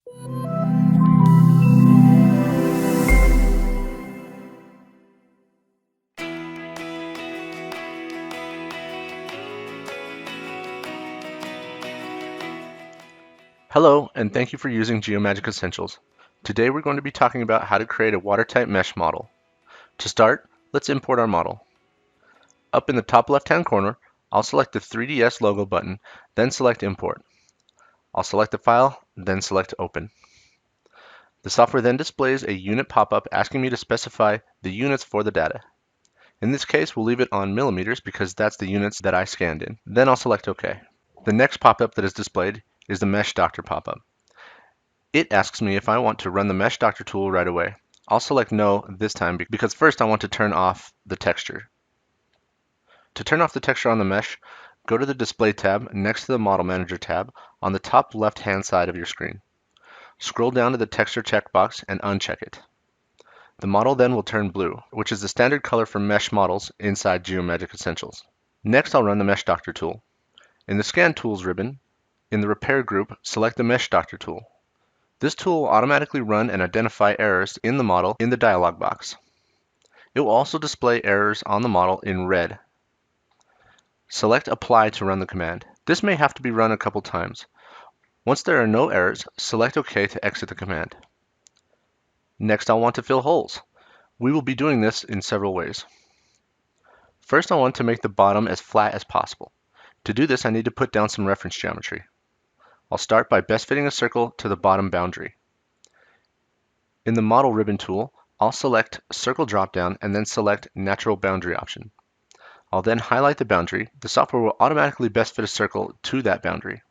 Hello, and thank you for using Geomagic Essentials. Today we're going to be talking about how to create a watertight mesh model. To start, let's import our model. Up in the top left-hand corner, I'll select the 3ds logo button, then select Import. I'll select the file, then select Open. The software then displays a unit pop-up asking me to specify the units for the data. In this case, we'll leave it on millimeters because that's the units that I scanned in. Then I'll select OK. The next pop-up that is displayed is the Mesh Doctor pop-up. It asks me if I want to run the Mesh Doctor tool right away. I'll select No this time because first I want to turn off the texture. To turn off the texture on the mesh, go to the Display tab next to the Model Manager tab on the top left-hand side of your screen. Scroll down to the Texture checkbox and uncheck it. The model then will turn blue, which is the standard color for mesh models inside Geomagic Essentials. Next, I'll run the Mesh Doctor tool. In the Scan Tools ribbon, in the Repair group, select the Mesh Doctor tool. This tool will automatically run and identify errors in the model in the dialog box. It will also display errors on the model in red. Select Apply to run the command. This may have to be run a couple times. Once there are no errors, select OK to exit the command. Next, I'll want to fill holes. We will be doing this in several ways. First, I want to make the bottom as flat as possible. To do this, I need to put down some reference geometry. I'll start by best fitting a circle to the bottom boundary. In the Model Ribbon tool, I'll select Circle dropdown and then select Natural Boundary option. I'll then highlight the boundary. The software will automatically best fit a circle to that boundary.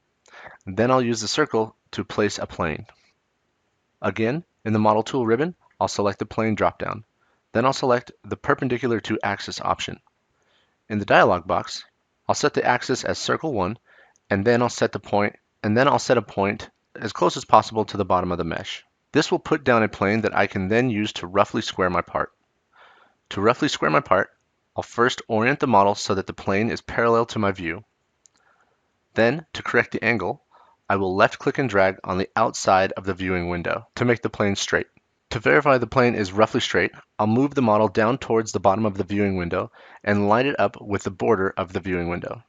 Then I'll use the circle to place a plane. Again, in the Model Tool ribbon, I'll select the Plane dropdown. Then I'll select the Perpendicular to Axis option. In the dialog box, I'll set the axis as Circle 1, and then I'll set a point as close as possible to the bottom of the mesh. This will put down a plane that I can then use to roughly square my part. To roughly square my part, I'll first orient the model so that the plane is parallel to my view. Then, to correct the angle, I will left-click and drag on the outside of the viewing window to make the plane straight. To verify the plane is roughly straight, I'll move the model down towards the bottom of the viewing window and line it up with the border of the viewing window.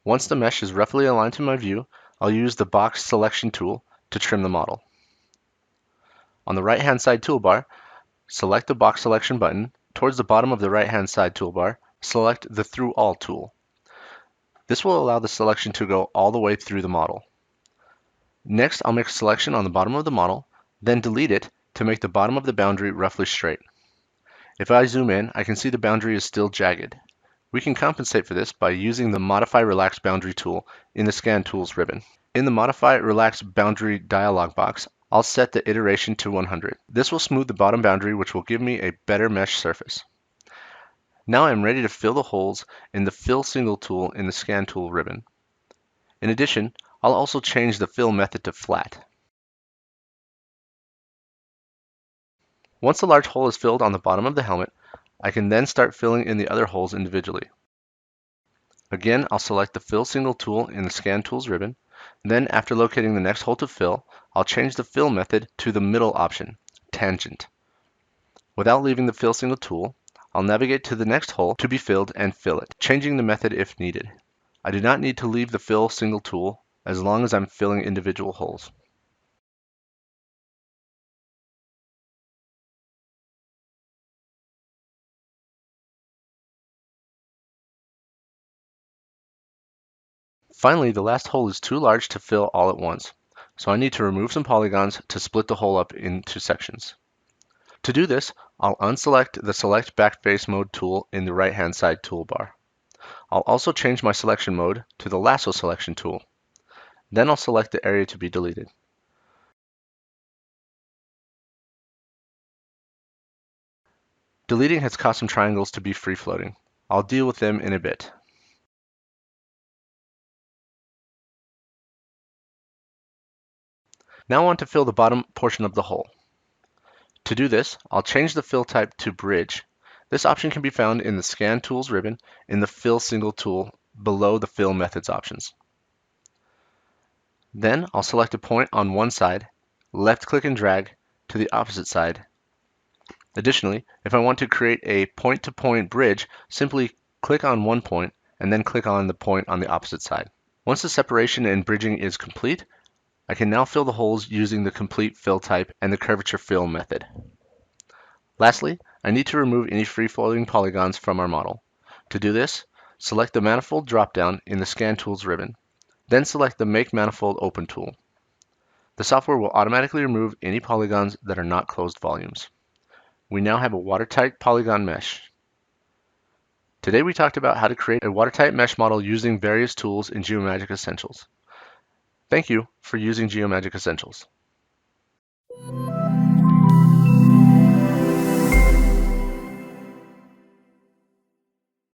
Once the mesh is roughly aligned to my view, I'll use the Box Selection tool to trim the model. On the right-hand side toolbar, select the Box Selection button. Towards the bottom of the right-hand side toolbar, select the Through All tool. This will allow the selection to go all the way through the model. Next, I'll make a selection on the bottom of the model, then delete it to make the bottom of the boundary roughly straight. If I zoom in, I can see the boundary is still jagged. We can compensate for this by using the Modify Relax Boundary tool in the Scan Tools ribbon. In the Modify Relax Boundary dialog box, I'll set the iteration to 100. This will smooth the bottom boundary, which will give me a better mesh surface. Now I'm ready to fill the holes in the Fill Single tool in the Scan Tool ribbon. In addition, I'll also change the fill method to flat. Once the large hole is filled on the bottom of the helmet, I can then start filling in the other holes individually. Again, I'll select the Fill Single tool in the Scan Tools ribbon. Then, after locating the next hole to fill, I'll change the fill method to the middle option, Tangent. Without leaving the Fill Single tool, I'll navigate to the next hole to be filled and fill it, changing the method if needed. I do not need to leave the Fill Single tool as long as I'm filling individual holes. Finally, the last hole is too large to fill all at once, so I need to remove some polygons to split the hole up into sections. To do this, I'll unselect the Select Backface Mode tool in the right-hand side toolbar. I'll also change my selection mode to the Lasso Selection tool. Then I'll select the area to be deleted. Deleting has caused some triangles to be free-floating. I'll deal with them in a bit. Now I want to fill the bottom portion of the hole. To do this, I'll change the fill type to Bridge. This option can be found in the Scan Tools ribbon in the Fill Single tool below the Fill Methods options. Then I'll select a point on one side, left-click and drag to the opposite side. Additionally, if I want to create a point-to-point bridge, simply click on one point and then click on the point on the opposite side. Once the separation and bridging is complete, I can now fill the holes using the complete fill type and the curvature fill method. Lastly, I need to remove any free-floating polygons from our model. To do this, select the Manifold dropdown in the Scan Tools ribbon. Then select the Make Manifold Open tool. The software will automatically remove any polygons that are not closed volumes. We now have a watertight polygon mesh. Today we talked about how to create a watertight mesh model using various tools in Geomagic Essentials. Thank you for using Geomagic Essentials.